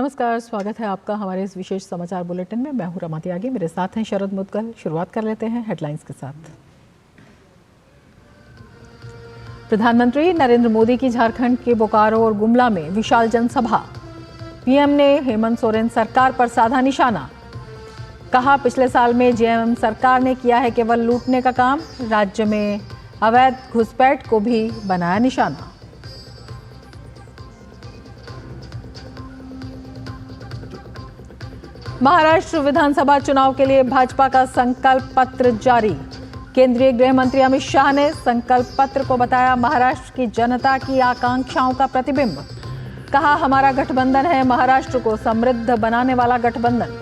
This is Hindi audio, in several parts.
नमस्कार, स्वागत है आपका हमारे इस विशेष समाचार बुलेटिन में। मैं हूं रमा त्यागी, मेरे साथ हैं शरद मुदगल। शुरुआत कर लेते हैं हेडलाइंस के साथ। प्रधानमंत्री नरेंद्र मोदी की झारखंड के बोकारो और गुमला में विशाल जनसभा। पीएम ने हेमंत सोरेन सरकार पर साधा निशाना। कहा, पिछले साल में जेएमएम सरकार ने किया है केवल लूटने का काम, राज्य में अवैध घुसपैठ को भी बनाया निशाना। महाराष्ट्र विधानसभा चुनाव के लिए भाजपा का संकल्प पत्र जारी। केंद्रीय गृह मंत्री अमित शाह ने संकल्प पत्र को बताया महाराष्ट्र की जनता की आकांक्षाओं का प्रतिबिंब। कहा, हमारा गठबंधन है महाराष्ट्र को समृद्ध बनाने वाला गठबंधन।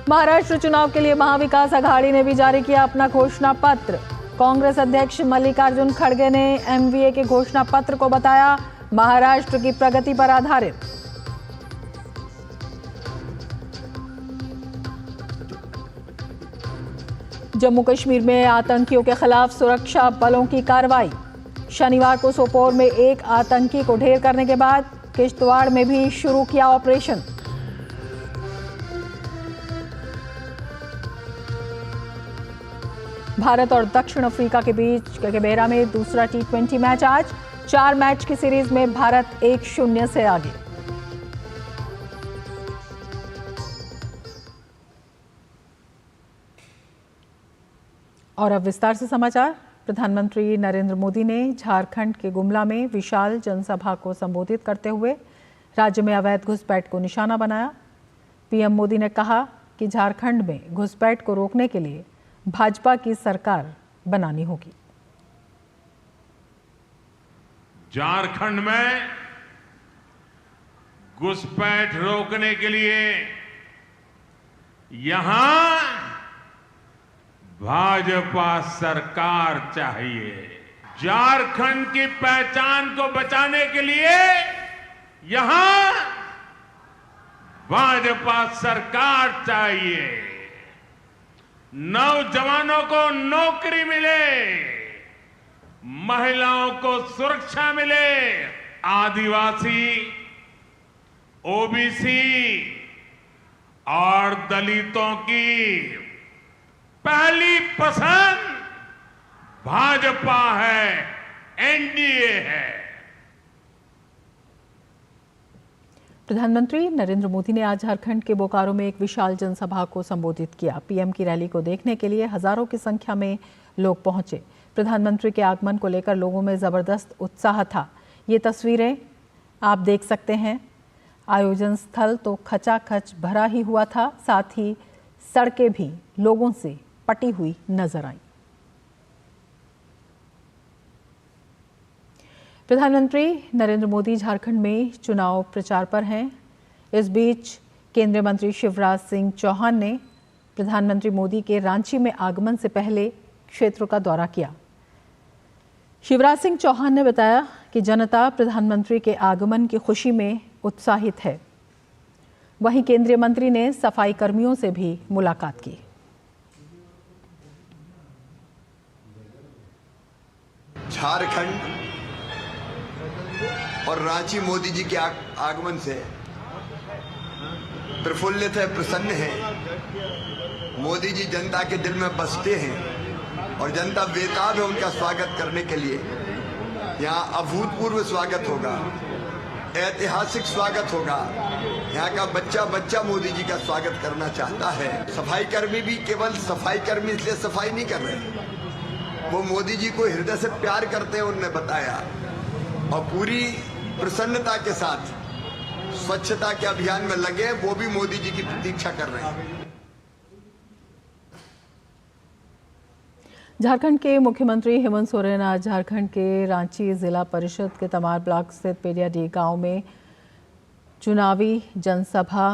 महाराष्ट्र चुनाव के लिए महाविकास आघाड़ी ने भी जारी किया अपना घोषणा पत्र। कांग्रेस अध्यक्ष मल्लिकार्जुन खड़गे ने एमवीए के घोषणा पत्र को बताया महाराष्ट्र की प्रगति पर आधारित। जम्मू कश्मीर में आतंकियों के खिलाफ सुरक्षा बलों की कार्रवाई। शनिवार को सोपोर में एक आतंकी को ढेर करने के बाद किश्तवाड़ में भी शुरू किया ऑपरेशन। भारत और दक्षिण अफ्रीका के बीच कैनबेरा में दूसरा T20 मैच आज। 4 मैच की सीरीज में भारत 1-0 से आगे। और अब विस्तार से समाचार। प्रधानमंत्री नरेंद्र मोदी ने झारखंड के गुमला में विशाल जनसभा को संबोधित करते हुए राज्य में अवैध घुसपैठ को निशाना बनाया। पीएम मोदी ने कहा कि झारखंड में घुसपैठ को रोकने के लिए भाजपा की सरकार बनानी होगी। झारखंड में घुसपैठ रोकने के लिए यहां भाजपा सरकार चाहिए। झारखंड की पहचान को बचाने के लिए यहां भाजपा सरकार चाहिए। नौजवानों को नौकरी मिले, महिलाओं को सुरक्षा मिले, आदिवासी, ओबीसी और दलितों की पहली पसंद भाजपा है, एनडीए है। प्रधानमंत्री नरेंद्र मोदी ने आज झारखंड के बोकारो में एक विशाल जनसभा को संबोधित किया। पीएम की रैली को देखने के लिए हजारों की संख्या में लोग पहुंचे। प्रधानमंत्री के आगमन को लेकर लोगों में जबरदस्त उत्साह था। ये तस्वीरें आप देख सकते हैं। आयोजन स्थल तो खचाखच भरा ही हुआ था, साथ ही सड़कें भी लोगों से पटी हुई नजर आई। प्रधानमंत्री नरेंद्र मोदी झारखंड में चुनाव प्रचार पर हैं। इस बीच केंद्रीय मंत्री शिवराज सिंह चौहान ने प्रधानमंत्री मोदी के रांची में आगमन से पहले क्षेत्रों का दौरा किया। शिवराज सिंह चौहान ने बताया कि जनता प्रधानमंत्री के आगमन की खुशी में उत्साहित है। वहीं केंद्रीय मंत्री ने सफाई कर्मियों से भी मुलाकात की। झारखंड और रांची मोदी जी के आगमन से प्रफुल्लित है, प्रसन्न है। मोदी जी जनता के दिल में बसते हैं और जनता बेताब है उनका स्वागत करने के लिए। यहाँ अभूतपूर्व स्वागत होगा, ऐतिहासिक स्वागत होगा। यहाँ का बच्चा बच्चा मोदी जी का स्वागत करना चाहता है। सफाई कर्मी भी केवल सफाई कर्मी इसलिए सफाई नहीं कर रहे, वो मोदी जी को हृदय से प्यार करते हैं, उन्होंने बताया, और पूरी प्रसन्नता के साथ स्वच्छता के अभियान में लगे। वो भी मोदी जी की प्रतीक्षा कर रहे हैं। झारखंड के मुख्यमंत्री हेमंत सोरेन आज झारखंड के रांची जिला परिषद के तमार ब्लॉक स्थित पेरियाडी गांव में चुनावी जनसभा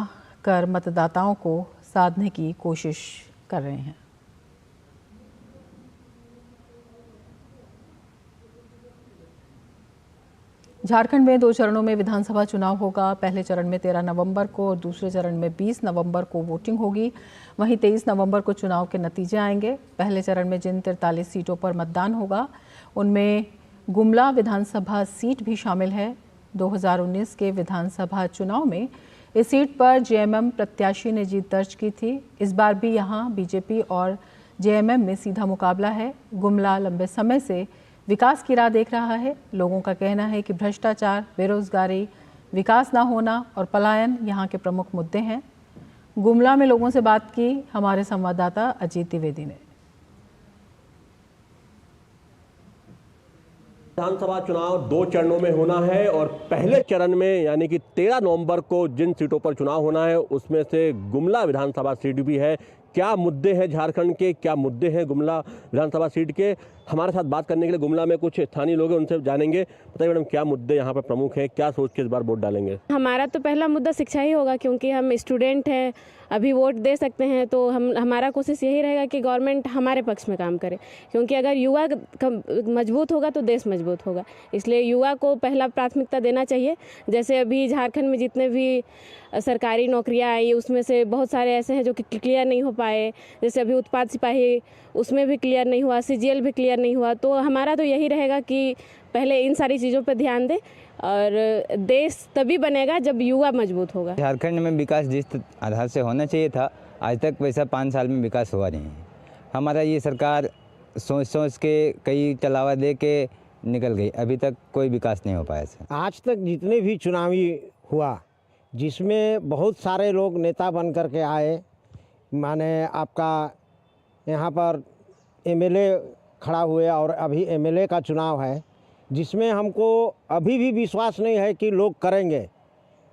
कर मतदाताओं को साधने की कोशिश कर रहे हैं। झारखंड में 2 चरणों में विधानसभा चुनाव होगा। पहले चरण में 13 नवंबर को और दूसरे चरण में 20 नवंबर को वोटिंग होगी। वहीं 23 नवंबर को चुनाव के नतीजे आएंगे। पहले चरण में जिन 43 सीटों पर मतदान होगा उनमें गुमला विधानसभा सीट भी शामिल है। 2019 के विधानसभा चुनाव में इस सीट पर जेएमएम प्रत्याशी ने जीत दर्ज की थी। इस बार भी यहां बीजेपी और जेएमएम में सीधा मुकाबला है। गुमला लंबे समय से विकास की राह देख रहा है। लोगों का कहना है कि भ्रष्टाचार, बेरोजगारी, विकास ना होना और पलायन यहां के प्रमुख मुद्दे हैं। गुमला में लोगों से बात की हमारे संवाददाता अजीत द्विवेदी ने। विधानसभा चुनाव 2 चरणों में होना है और पहले चरण में यानी कि 13 नवंबर को जिन सीटों पर चुनाव होना है उसमें से गुमला विधानसभा सीट भी है। क्या मुद्दे हैं झारखंड के, क्या मुद्दे हैं गुमला विधानसभा सीट के, हमारे साथ बात करने के लिए गुमला में कुछ स्थानीय लोग हैं, उनसे जानेंगे। बताइए मैडम, क्या मुद्दे यहाँ पर प्रमुख हैं, क्या सोच के इस बार वोट डालेंगे? हमारा तो पहला मुद्दा शिक्षा ही होगा, क्योंकि हम स्टूडेंट हैं, अभी वोट दे सकते हैं, तो हमारा कोशिश यही रहेगा कि गवर्नमेंट हमारे पक्ष में काम करे, क्योंकि अगर युवा मजबूत होगा तो देश मजबूत होगा। इसलिए युवा को पहला प्राथमिकता देना चाहिए। जैसे अभी झारखंड में जितने भी सरकारी नौकरियां आई उसमें से बहुत सारे ऐसे हैं जो कि क्लियर नहीं हो पाए। जैसे अभी उत्पाद सिपाही उसमें भी क्लियर नहीं हुआ, सीजीएल भी क्लियर नहीं हुआ। तो हमारा तो यही रहेगा कि पहले इन सारी चीज़ों पर ध्यान दें और देश तभी बनेगा जब युवा मजबूत होगा। झारखंड में विकास जिस आधार से होना चाहिए था, आज तक वैसा 5 साल में विकास हुआ नहीं है। हमारा ये सरकार सोच के कई चलावा दे के निकल गई, अभी तक कोई विकास नहीं हो पाया सर। आज तक जितने भी चुनावी हुआ जिसमें बहुत सारे लोग नेता बन कर के आए, माने आपका यहाँ पर एमएलए खड़ा हुए और अभी एमएलए का चुनाव है, जिसमें हमको अभी भी विश्वास नहीं है कि लोग करेंगे।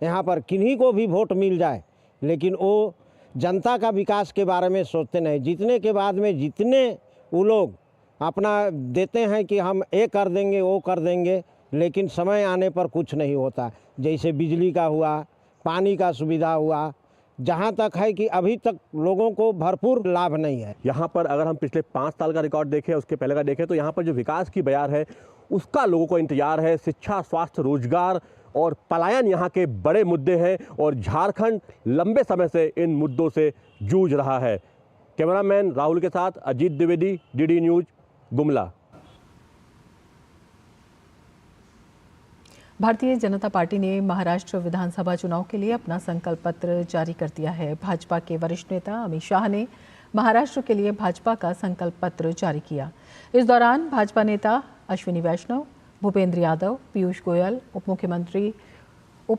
यहाँ पर किन्हीं को भी वोट मिल जाए, लेकिन वो जनता का विकास के बारे में सोचते नहीं। जीतने के बाद में जितने वो लोग अपना देते हैं कि हम ये कर देंगे वो कर देंगे, लेकिन समय आने पर कुछ नहीं होता। जैसे बिजली का हुआ, पानी का सुविधा हुआ, जहाँ तक है कि अभी तक लोगों को भरपूर लाभ नहीं है। यहाँ पर अगर हम पिछले 5 साल का रिकॉर्ड देखें, उसके पहले का देखें, तो यहाँ पर जो विकास की बयार है उसका लोगों को इंतजार है। शिक्षा, स्वास्थ्य, रोजगार और पलायन यहाँ के बड़े मुद्दे हैं और झारखंड लंबे समय से इन मुद्दों से जूझ रहा है। कैमरामैन राहुल के साथ Ajit Dwivedi, DD news, Gumla. Bharatiya Janata party ने महाराष्ट्र विधानसभा चुनाव के लिए अपना संकल्प पत्र जारी कर दिया है। भाजपा के वरिष्ठ नेता अमित शाह ने महाराष्ट्र के लिए भाजपा का संकल्प पत्र जारी किया। इस दौरान भाजपा नेता अश्विनी वैष्णव, भूपेंद्र यादव, पीयूष गोयल, उप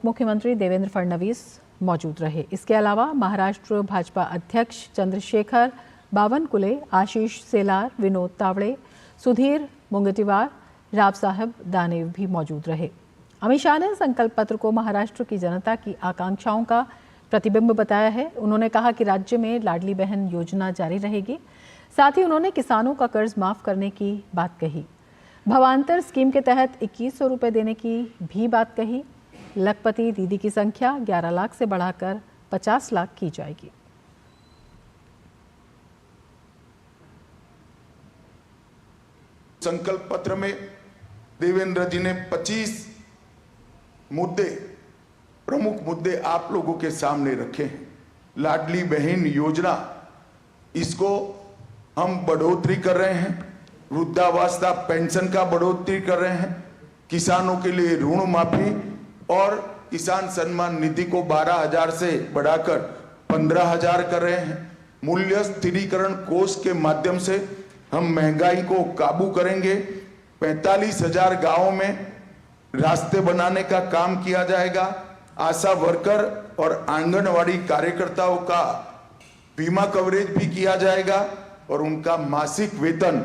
मुख्यमंत्री देवेंद्र फडणवीस मौजूद रहे। इसके अलावा महाराष्ट्र भाजपा अध्यक्ष चंद्रशेखर बावनकुले, आशीष सेलार, विनोद तावड़े, सुधीर मुंगटीवार, राव साहब दानेव भी मौजूद रहे। अमित शाह ने संकल्प पत्र को महाराष्ट्र की जनता की आकांक्षाओं का प्रतिबिंब बताया है। उन्होंने कहा कि राज्य में लाडली बहन योजना जारी रहेगी। साथ ही उन्होंने किसानों का कर्ज माफ करने की बात कही। भवांतर स्कीम के तहत 2100 रुपये देने की भी बात कही। लखपति दीदी की संख्या 11 लाख से बढ़ाकर 50 लाख की जाएगी। संकल्प पत्र में देवेंद्र जी ने 25 प्रमुख मुद्दे आप लोगों के सामने रखे हैं। लाडली बहन योजना, इसको हम बढ़ोतरी कर रहे हैं। वृद्धावस्था पेंशन का बढ़ोतरी कर रहे हैं। किसानों के लिए ऋण माफी और किसान सम्मान निधि को 12,000 से बढ़ाकर 15,000 कर रहे हैं। मूल्य स्थिरीकरण कोष के माध्यम से हम महंगाई को काबू करेंगे। 45,000 गांवों में रास्ते बनाने का काम किया जाएगा। आशा वर्कर और आंगनवाड़ी कार्यकर्ताओं का बीमा कवरेज भी किया जाएगा और उनका मासिक वेतन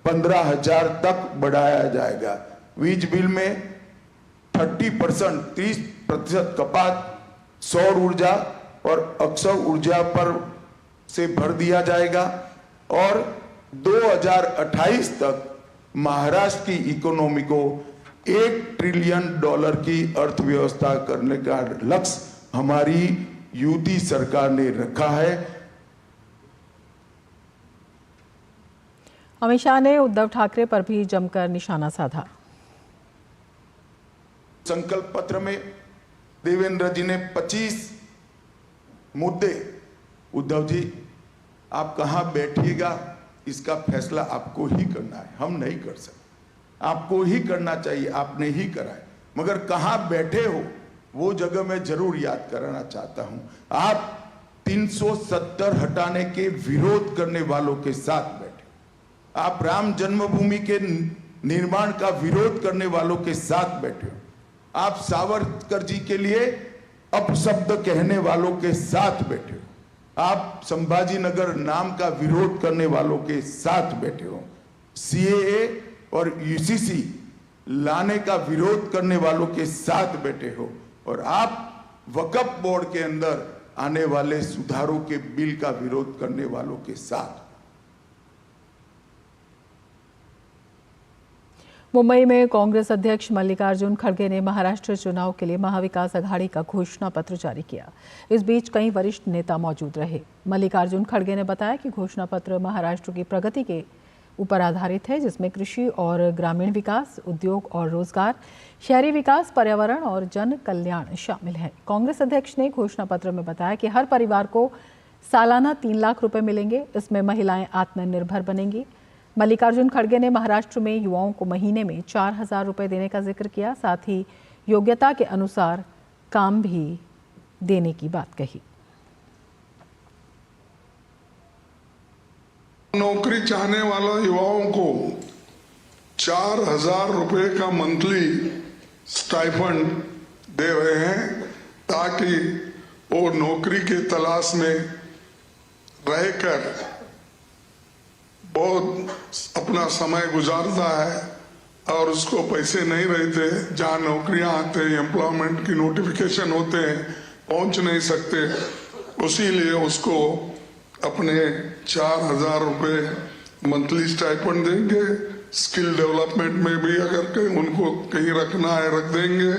15,000 तक बढ़ाया जाएगा। वीज बिल में 30% कपात सौर ऊर्जा और अक्षय ऊर्जा पर से भर दिया जाएगा और 2028 तक महाराष्ट्र की इकोनॉमी को $1 ट्रिलियन की अर्थव्यवस्था करने का लक्ष्य हमारी यूपी सरकार ने रखा है। अमित शाह ने उद्धव ठाकरे पर भी जमकर निशाना साधा। संकल्प पत्र में देवेंद्र जी ने 25 मुद्दे, उद्धव जी आप कहां बैठिएगा इसका फैसला आपको ही करना है, हम नहीं कर सकते। आपको ही करना चाहिए, आपने ही करा है, मगर कहां बैठे हो वो जगह मैं जरूर याद कराना चाहता हूं। आप 370 हटाने के विरोध करने वालों के साथ बैठे, आप राम जन्मभूमि के निर्माण का विरोध करने वालों के साथ बैठे हो, आप सावरकर जी के लिए अपशब्द कहने वालों के साथ बैठे हो, आप संभाजी नगर नाम का विरोध करने वालों के साथ बैठे हो, सीएए और यूसीसी लाने का विरोध करने वालों के साथ बैठे हो, और आप वक्फ बोर्ड के अंदर आने वाले सुधारों के बिल का विरोध करने वालों के साथ। मुंबई में कांग्रेस अध्यक्ष मल्लिकार्जुन खड़गे ने महाराष्ट्र चुनाव के लिए महाविकास अघाड़ी का घोषणा पत्र जारी किया। इस बीच कई वरिष्ठ नेता मौजूद रहे। मल्लिकार्जुन खड़गे ने बताया कि घोषणा पत्र महाराष्ट्र की प्रगति के ऊपर आधारित है, जिसमें कृषि और ग्रामीण विकास, उद्योग और रोजगार, शहरी विकास, पर्यावरण और जन कल्याण शामिल है। कांग्रेस अध्यक्ष ने घोषणा पत्र में बताया कि हर परिवार को सालाना 3 लाख रुपए मिलेंगे। इसमें महिलाएं आत्मनिर्भर बनेंगी। मल्लिकार्जुन खड़गे ने महाराष्ट्र में युवाओं को महीने में 4,000 रुपए देने का जिक्र किया। साथ ही योग्यता के अनुसार काम भी देने की बात कही। नौकरी चाहने वाले युवाओं को 4,000 रुपए का मंथली स्टाइफंड दे रहे हैं, ताकि वो नौकरी के तलाश में रहकर बहुत अपना समय गुजारता है और उसको पैसे नहीं रहते, जहाँ नौकरियां आते हैं, एम्प्लॉयमेंट की नोटिफिकेशन होते हैं, पहुंच नहीं सकते, उसीलिए उसको अपने 4,000 रुपए मंथली स्टाइपेंड देंगे। स्किल डेवलपमेंट में भी अगर कहीं उनको कहीं रखना है रख देंगे।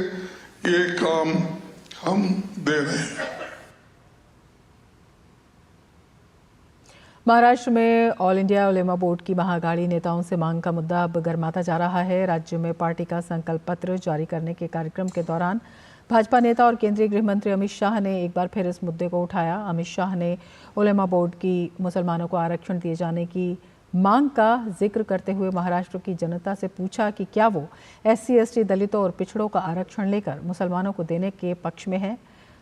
ये काम हम दे रहे हैं। महाराष्ट्र में ऑल इंडिया उलेमा बोर्ड की महाअघाड़ी नेताओं से मांग का मुद्दा अब गर्माता जा रहा है। राज्य में पार्टी का संकल्प पत्र जारी करने के कार्यक्रम के दौरान भाजपा नेता और केंद्रीय गृह मंत्री अमित शाह ने एक बार फिर इस मुद्दे को उठाया। अमित शाह ने उलेमा बोर्ड की मुसलमानों को आरक्षण दिए जाने की मांग का जिक्र करते हुए महाराष्ट्र की जनता से पूछा कि क्या वो SC, ST, दलितों और पिछड़ों का आरक्षण लेकर मुसलमानों को देने के पक्ष में है।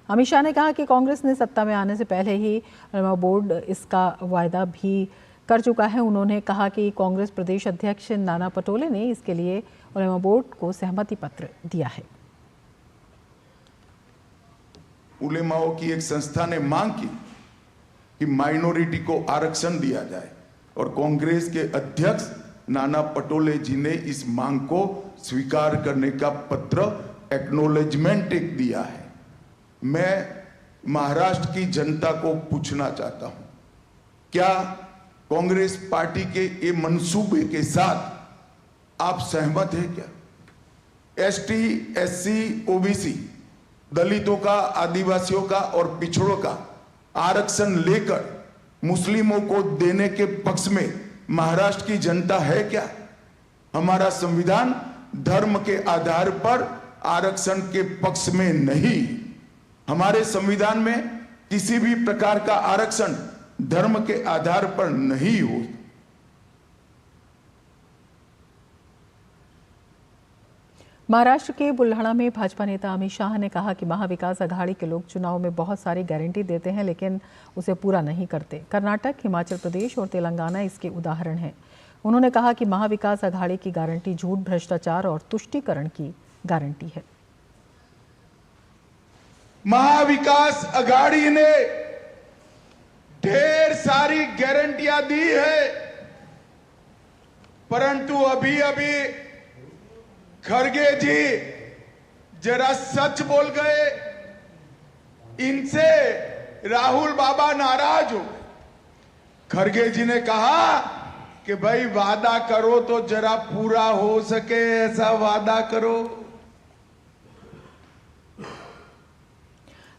अमित शाह ने कहा कि कांग्रेस ने सत्ता में आने से पहले ही उलेमा बोर्ड इसका वायदा भी कर चुका है। उन्होंने कहा कि कांग्रेस प्रदेश अध्यक्ष नाना पटोले ने इसके लिए उलेमा बोर्ड को सहमति पत्र दिया है। उलेमाओं की एक संस्था ने मांग की कि माइनॉरिटी को आरक्षण दिया जाए और कांग्रेस के अध्यक्ष नाना पटोले जी ने इस मांग को स्वीकार करने का पत्र एक्नॉलेजमेंट एक दिया है। मैं महाराष्ट्र की जनता को पूछना चाहता हूं, क्या कांग्रेस पार्टी के ये मंसूबे के साथ आप सहमत हैं? क्या ST, SC, OBC, दलितों का, आदिवासियों का और पिछड़ों का आरक्षण लेकर मुस्लिमों को देने के पक्ष में महाराष्ट्र की जनता है क्या? हमारा संविधान धर्म के आधार पर आरक्षण के पक्ष में नहीं। हमारे संविधान में किसी भी प्रकार का आरक्षण धर्म के आधार पर नहीं हो। महाराष्ट्र के बुल्हाना में भाजपा नेता अमित शाह ने कहा कि महाविकास अघाड़ी के लोग चुनाव में बहुत सारी गारंटी देते हैं, लेकिन उसे पूरा नहीं करते। कर्नाटक, हिमाचल प्रदेश और तेलंगाना इसके उदाहरण हैं। उन्होंने कहा कि महाविकास अघाड़ी की गारंटी झूठ, भ्रष्टाचार और तुष्टीकरण की गारंटी है। महाविकास अघाड़ी ने ढेर सारी गारंटियां दी है, परंतु अभी अभी खड़गे जी जरा सच बोल गए। इनसे राहुल बाबा नाराज हो गए। खड़गे जी ने कहा कि भाई वादा करो तो जरा पूरा हो सके ऐसा वादा करो।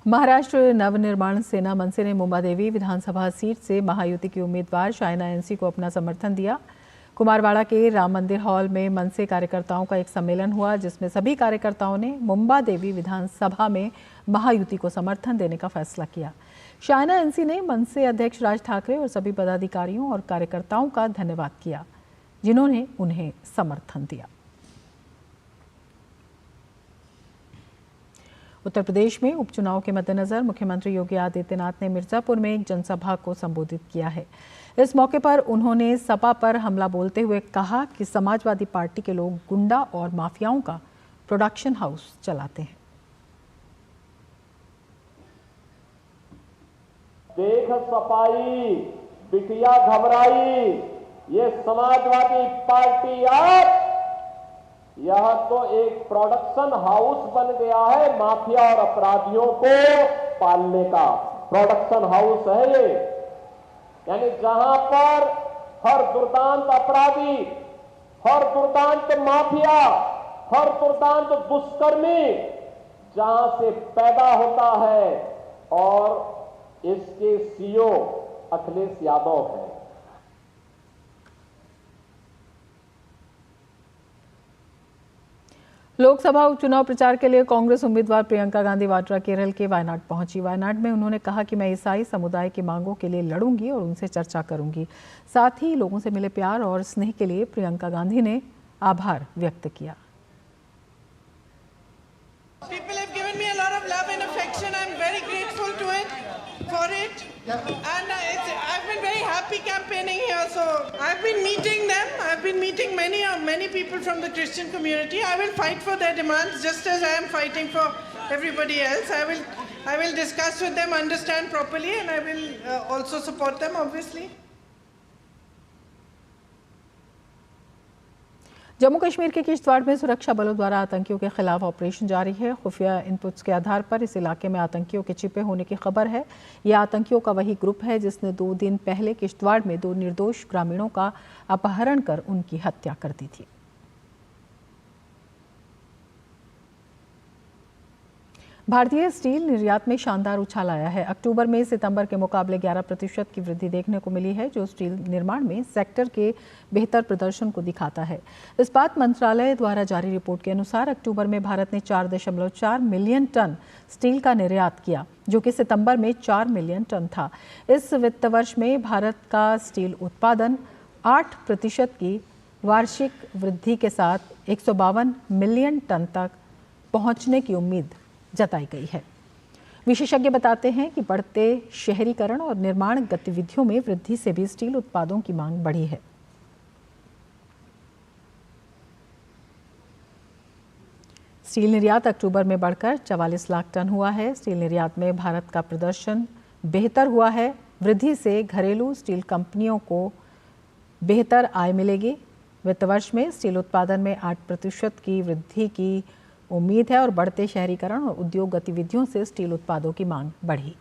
महाराष्ट्र नवनिर्माण सेना मनसे ने मुंबादेवी विधानसभा सीट से महायुति की उम्मीदवार शाइना एनसी को अपना समर्थन दिया। कुमारवाड़ा के राम मंदिर हॉल में मनसे कार्यकर्ताओं का एक सम्मेलन हुआ, जिसमें सभी कार्यकर्ताओं ने मुंबादेवी विधानसभा में महायुति को समर्थन देने का फैसला किया। शाइना एनसी ने मनसे अध्यक्ष राज ठाकरे और सभी पदाधिकारियों और कार्यकर्ताओं का धन्यवाद किया, जिन्होंने उन्हें समर्थन दिया। उत्तर प्रदेश में उपचुनाव के मद्देनजर मुख्यमंत्री योगी आदित्यनाथ ने मिर्जापुर में एक जनसभा को संबोधित किया है। इस मौके पर उन्होंने सपा पर हमला बोलते हुए कहा कि समाजवादी पार्टी के लोग गुंडा और माफियाओं का प्रोडक्शन हाउस चलाते हैं। देख सफाई बिटिया घबराई, ये समाजवादी पार्टी अब यह तो एक प्रोडक्शन हाउस बन गया है, माफिया और अपराधियों को पालने का प्रोडक्शन हाउस है ये। यानी जहां पर हर दुर्दांत अपराधी, हर दुर्दांत माफिया, हर दुर्दांत दुष्कर्मी जहां से पैदा होता है और इसके सीईओ अखिलेश यादव है। लोकसभा उपचुनाव प्रचार के लिए कांग्रेस उम्मीदवार प्रियंका गांधी वाड्रा केरल के वायनाड पहुंची। वायनाड में उन्होंने कहा कि मैं ईसाई समुदाय की मांगों के लिए लड़ूंगी और उनसे चर्चा करूंगी। साथ ही लोगों से मिले प्यार और स्नेह के लिए प्रियंका गांधी ने आभार व्यक्त किया। People have given me a lot of love and affection. I'm very grateful to it, for it. And I've been very happy campaigning here. So I've been meeting them. I've been meeting many people from the Christian community. I will fight for their demands just as I am fighting for everybody else. I will discuss with them, understand properly, and I will also support them, obviously. Jammu Kashmir के किश्तवाड़ में सुरक्षा बलों द्वारा आतंकियों के खिलाफ ऑपरेशन जारी है। खुफिया इनपुट्स के आधार पर इस इलाके में आतंकियों के छिपे होने की खबर है। यह आतंकियों का वही ग्रुप है जिसने 2 दिन पहले किश्तवाड़ में 2 निर्दोष ग्रामीणों का अपहरण कर उनकी हत्या कर दी थी। भारतीय स्टील निर्यात में शानदार उछाल आया है। अक्टूबर में सितंबर के मुकाबले 11% की वृद्धि देखने को मिली है, जो स्टील निर्माण में सेक्टर के बेहतर प्रदर्शन को दिखाता है। इस्पात मंत्रालय द्वारा जारी रिपोर्ट के अनुसार अक्टूबर में भारत ने 4.4 मिलियन टन स्टील का निर्यात किया, जो कि सितंबर में 4 मिलियन टन था। इस वित्त वर्ष में भारत का स्टील उत्पादन 8% की वार्षिक वृद्धि के साथ 152 मिलियन टन तक पहुंचने की उम्मीद जताई गई है। विशेषज्ञ बताते हैं कि बढ़ते शहरीकरण और निर्माण गतिविधियों में वृद्धि से भी स्टील उत्पादों की मांग बढ़ी है। स्टील निर्यात अक्टूबर में बढ़कर 44 लाख टन हुआ है। स्टील निर्यात में भारत का प्रदर्शन बेहतर हुआ है। वृद्धि से घरेलू स्टील कंपनियों को बेहतर आय मिलेगी। वित्त वर्ष में स्टील उत्पादन में 8% की वृद्धि की उम्मीद है और बढ़ते शहरीकरण और उद्योग गतिविधियों से स्टील उत्पादों की मांग बढ़ी।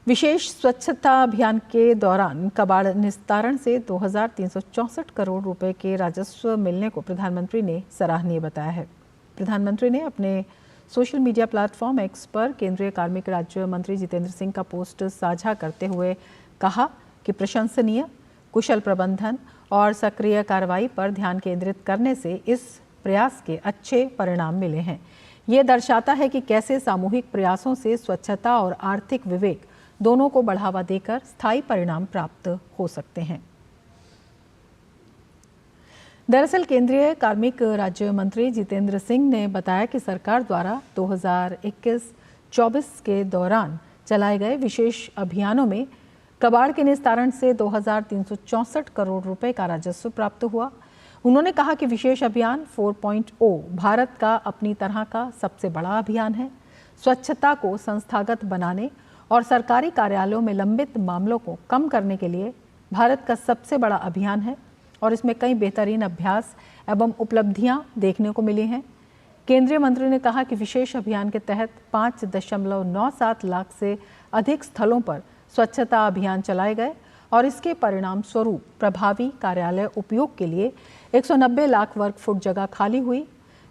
विशेष स्वच्छता अभियान के दौरान कबाड़ निस्तारण से 2364 करोड़ रुपए के राजस्व मिलने को प्रधानमंत्री ने सराहनीय बताया है। प्रधानमंत्री ने अपने सोशल मीडिया प्लेटफॉर्म एक्स पर केंद्रीय कार्मिक राज्य मंत्री जितेंद्र सिंह का पोस्ट साझा करते हुए कहा कि प्रशंसनीय, कुशल प्रबंधन और सक्रिय कार्रवाई पर ध्यान केंद्रित करने से इस प्रयास के अच्छे परिणाम मिले हैं। ये दर्शाता है कि कैसे सामूहिक प्रयासों से स्वच्छता और आर्थिक विवेक दोनों को बढ़ावा देकर स्थायी परिणाम प्राप्त हो सकते हैं। दरअसल केंद्रीय कार्मिक राज्य मंत्री जितेंद्र सिंह ने बताया कि सरकार द्वारा 2021-24 के दौरान चलाए गए विशेष अभियानों में कबाड़ के निस्तारण से 2364 करोड़ रुपए का राजस्व प्राप्त हुआ। उन्होंने कहा कि विशेष अभियान 4.0 भारत का अपनी तरह का सबसे बड़ा अभियान है। स्वच्छता को संस्थागत बनाने और सरकारी कार्यालयों में लंबित मामलों को कम करने के लिए भारत का सबसे बड़ा अभियान है और इसमें कई बेहतरीन अभ्यास एवं उपलब्धियां देखने को मिली हैं। केंद्रीय मंत्री ने कहा कि विशेष अभियान के तहत 5.97 लाख से अधिक स्थलों पर स्वच्छता अभियान चलाए गए और इसके परिणाम स्वरूप प्रभावी कार्यालय उपयोग के लिए 190 लाख वर्ग फुट जगह खाली हुई।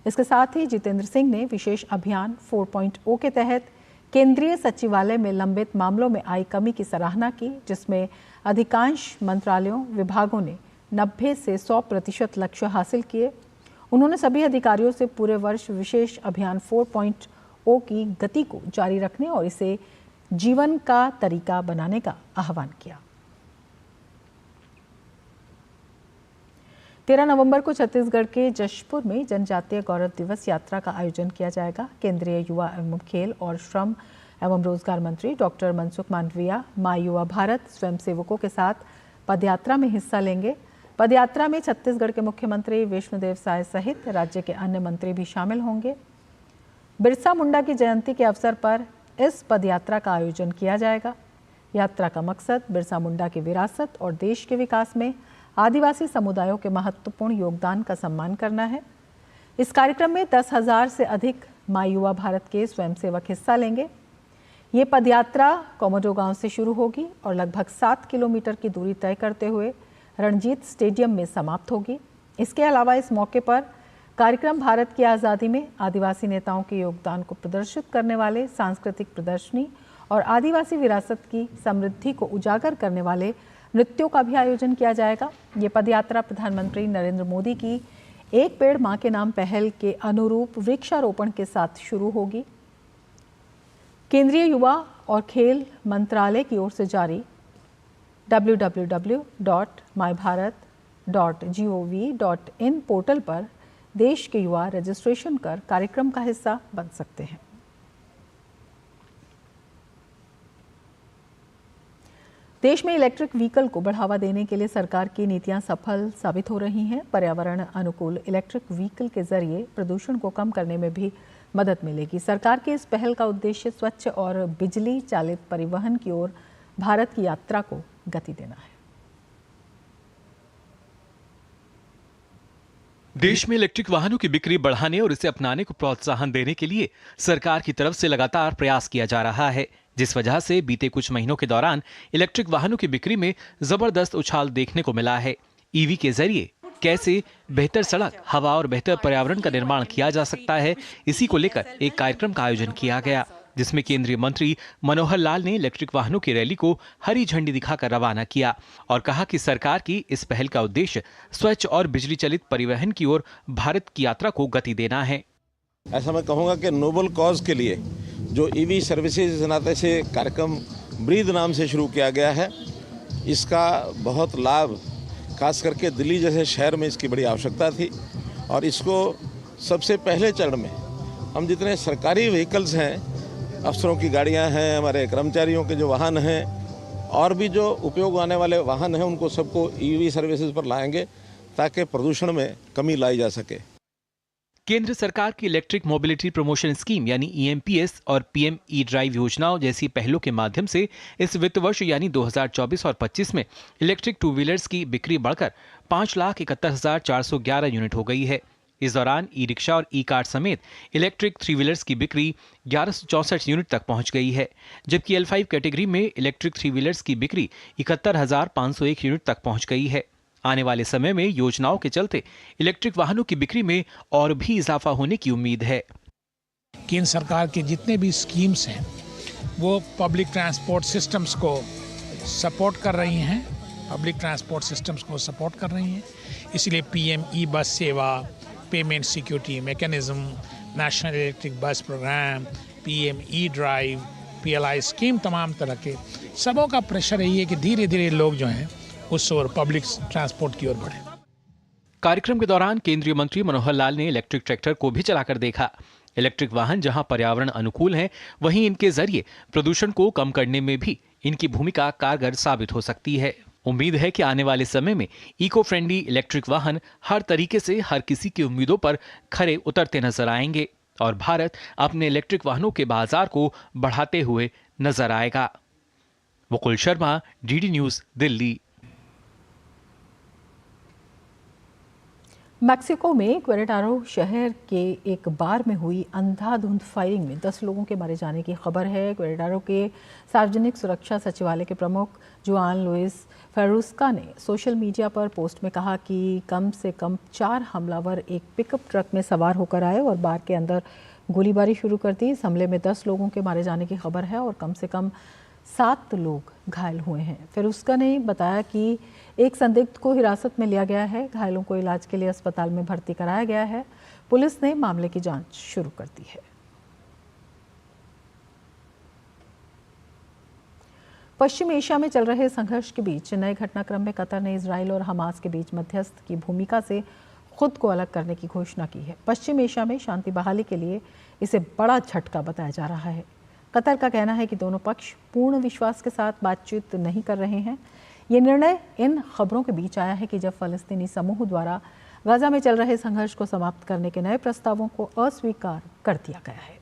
इसके साथ ही जितेंद्र सिंह ने विशेष अभियान 4.0 के तहत केंद्रीय सचिवालय में लंबित मामलों में आई कमी की सराहना की, जिसमें अधिकांश मंत्रालयों विभागों ने 90 से 100% लक्ष्य हासिल किए। उन्होंने सभी अधिकारियों से पूरे वर्ष विशेष अभियान 4.0 की गति को जारी रखने और इसे जीवन का तरीका बनाने का आह्वान किया। 13 नवंबर को छत्तीसगढ़ के जशपुर में जनजातीय गौरव दिवस यात्रा का आयोजन किया जाएगा। केंद्रीय युवा एवं खेल और श्रम एवं रोजगार मंत्री डॉक्टर मनसुख मांडविया माय युवा भारत स्वयंसेवकों के साथ पदयात्रा में हिस्सा लेंगे। पदयात्रा में छत्तीसगढ़ के मुख्यमंत्री विष्णुदेव साय सहित राज्य के अन्य मंत्री भी शामिल होंगे। बिरसा मुंडा की जयंती के अवसर पर इस पदयात्रा का आयोजन किया जाएगा। यात्रा का मकसद बिरसा मुंडा की विरासत और देश के विकास में आदिवासी समुदायों के महत्वपूर्ण योगदान का सम्मान करना है। इस कार्यक्रम में 10,000 से अधिक माय युवा भारत के स्वयंसेवक हिस्सा लेंगे। ये पदयात्रा कोमोडो गांव से शुरू होगी और लगभग 7 किलोमीटर की दूरी तय करते हुए रणजीत स्टेडियम में समाप्त होगी। इसके अलावा इस मौके पर कार्यक्रम भारत की आज़ादी में आदिवासी नेताओं के योगदान को प्रदर्शित करने वाले सांस्कृतिक प्रदर्शनी और आदिवासी विरासत की समृद्धि को उजागर करने वाले नृत्यों का भी आयोजन किया जाएगा। ये पदयात्रा प्रधानमंत्री नरेंद्र मोदी की एक पेड़ मां के नाम पहल के अनुरूप वृक्षारोपण के साथ शुरू होगी। केंद्रीय युवा और खेल मंत्रालय की ओर से जारी www.mybharat.gov.in पोर्टल पर देश के युवा रजिस्ट्रेशन कर कार्यक्रम का हिस्सा बन सकते हैं। देश में इलेक्ट्रिक व्हीकल को बढ़ावा देने के लिए सरकार की नीतियां सफल साबित हो रही हैं। पर्यावरण अनुकूल इलेक्ट्रिक व्हीकल के जरिए प्रदूषण को कम करने में भी मदद मिलेगी। सरकार की इस पहल का उद्देश्य स्वच्छ और बिजली चालित परिवहन की ओर भारत की यात्रा को गति देना है। देश में इलेक्ट्रिक वाहनों की बिक्री बढ़ाने और इसे अपनाने को प्रोत्साहन देने के लिए सरकार की तरफ से लगातार प्रयास किया जा रहा है, जिस वजह से बीते कुछ महीनों के दौरान इलेक्ट्रिक वाहनों की बिक्री में जबरदस्त उछाल देखने को मिला है। ईवी के जरिए कैसे बेहतर सड़क, हवा और बेहतर पर्यावरण का निर्माण किया जा सकता है, इसी को लेकर एक कार्यक्रम का आयोजन किया गया, जिसमें केंद्रीय मंत्री मनोहर लाल ने इलेक्ट्रिक वाहनों की रैली को हरी झंडी दिखाकर रवाना किया और कहा कि सरकार की इस पहल का उद्देश्य स्वच्छ और बिजली चलित परिवहन की ओर भारत की यात्रा को गति देना है। ऐसा मैं कहूँगा कि नोबल कॉज के लिए जो ईवी सर्विसेज नाते से कार्यक्रम ब्रीद नाम से शुरू किया गया है, इसका बहुत लाभ खास करके दिल्ली जैसे शहर में इसकी बड़ी आवश्यकता थी और इसको सबसे पहले चरण में हम जितने सरकारी व्हीकल्स हैं, अफसरों की गाड़ियां हैं, हमारे कर्मचारियों के जो वाहन हैं और भी जो उपयोग आने वाले वाहन हैं, उनको सबको ईवी सर्विसेज पर लाएंगे ताकि प्रदूषण में कमी लाई जा सके। केंद्र सरकार की इलेक्ट्रिक मोबिलिटी प्रमोशन स्कीम यानी EMPS और PM E-ड्राइव योजनाओं जैसी पहलों के माध्यम से इस वित्त वर्ष यानी 2024 और 25 में इलेक्ट्रिक टू व्हीलर्स की बिक्री बढ़कर 5,71,411 यूनिट हो गई है। इस दौरान ई रिक्शा और ई कार समेत इलेक्ट्रिक थ्री व्हीलर्स की बिक्री 1164 यूनिट तक पहुंच गई है, जबकि L5 कैटेगरी में इलेक्ट्रिक थ्री व्हीलर्स की बिक्री 71,501 यूनिट तक पहुंच गई है। आने वाले समय में योजनाओं के चलते इलेक्ट्रिक वाहनों की बिक्री में और भी इजाफा होने की उम्मीद है। केंद्र सरकार के जितने भी स्कीम्स हैं वो पब्लिक ट्रांसपोर्ट सिस्टम्स को सपोर्ट कर रही हैं, इसलिए PM E-बस सेवा, payment security mechanism, national electric bus programme, PM E-ड्राइव, PLI स्कीम, तमाम तरह के सबों का प्रेशर यही है कि धीरे धीरे लोग जो हैं उस ओर पब्लिक ट्रांसपोर्ट की ओर बढ़े। कार्यक्रम के दौरान केंद्रीय मंत्री मनोहर लाल ने इलेक्ट्रिक ट्रैक्टर को भी चलाकर देखा। इलेक्ट्रिक वाहन जहां पर्यावरण अनुकूल हैं, वहीं इनके जरिए प्रदूषण को कम करने में भी इनकी भूमिका कारगर साबित हो सकती है। उम्मीद है कि आने वाले समय में इको फ्रेंडली इलेक्ट्रिक वाहन हर तरीके से हर किसी की उम्मीदों पर खरे उतरते नजर आएंगे और भारत अपने इलेक्ट्रिक वाहनों के बाजार को बढ़ाते हुए नजर आएगा। Mukul Sharma, DD news, Delhi. Mexico में क्वेरेटारो शहर के एक बार में हुई अंधाधुंध फायरिंग में 10 लोगों के मारे जाने की खबर है। क्वेरेटारो के सार्वजनिक सुरक्षा सचिवालय के प्रमुख जुआन लुइस फेरुस्का ने सोशल मीडिया पर पोस्ट में कहा कि कम से कम 4 हमलावर एक पिकअप ट्रक में सवार होकर आए और बार के अंदर गोलीबारी शुरू कर दी। इस हमले में 10 लोगों के मारे जाने की खबर है और कम से कम 7 लोग घायल हुए हैं। फेरुस्का ने बताया कि एक संदिग्ध को हिरासत में लिया गया है। घायलों को इलाज के लिए अस्पताल में भर्ती कराया गया है। पुलिस ने मामले की जांच शुरू कर दी है। पश्चिम एशिया में चल रहे संघर्ष के बीच नए घटनाक्रम में कतर ने इजराइल और हमास के बीच मध्यस्थ की भूमिका से खुद को अलग करने की घोषणा की है। पश्चिम एशिया में शांति बहाली के लिए इसे बड़ा झटका बताया जा रहा है। कतर का कहना है कि दोनों पक्ष पूर्ण विश्वास के साथ बातचीत नहीं कर रहे हैं। ये निर्णय इन खबरों के बीच आया है कि जब फलस्तीनी समूह द्वारा गाजा में चल रहे संघर्ष को समाप्त करने के नए प्रस्तावों को अस्वीकार कर दिया गया है।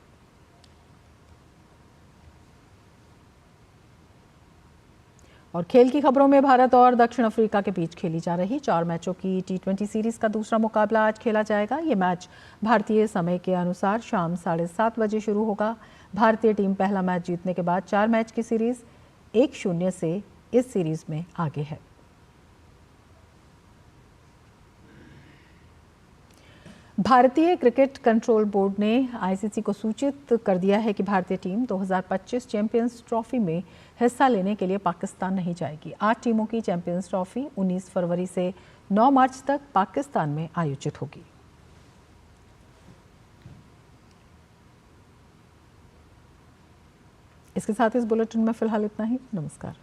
और खेल की खबरों में भारत और दक्षिण अफ्रीका के बीच खेली जा रही 4 मैचों की T20 सीरीज का दूसरा मुकाबला आज खेला जाएगा। ये मैच भारतीय समय के अनुसार शाम 7:30 बजे शुरू होगा। भारतीय टीम पहला मैच जीतने के बाद 4 मैच की सीरीज 1-0 से इस सीरीज में आगे है। भारतीय क्रिकेट कंट्रोल बोर्ड ने आईसीसी को सूचित कर दिया है कि भारतीय टीम 2025 चैंपियंस ट्रॉफी में हिस्सा लेने के लिए पाकिस्तान नहीं जाएगी। 8 टीमों की चैंपियंस ट्रॉफी 19 फरवरी से 9 मार्च तक पाकिस्तान में आयोजित होगी। इसके साथ इस बुलेटिन में फिलहाल इतना ही। नमस्कार।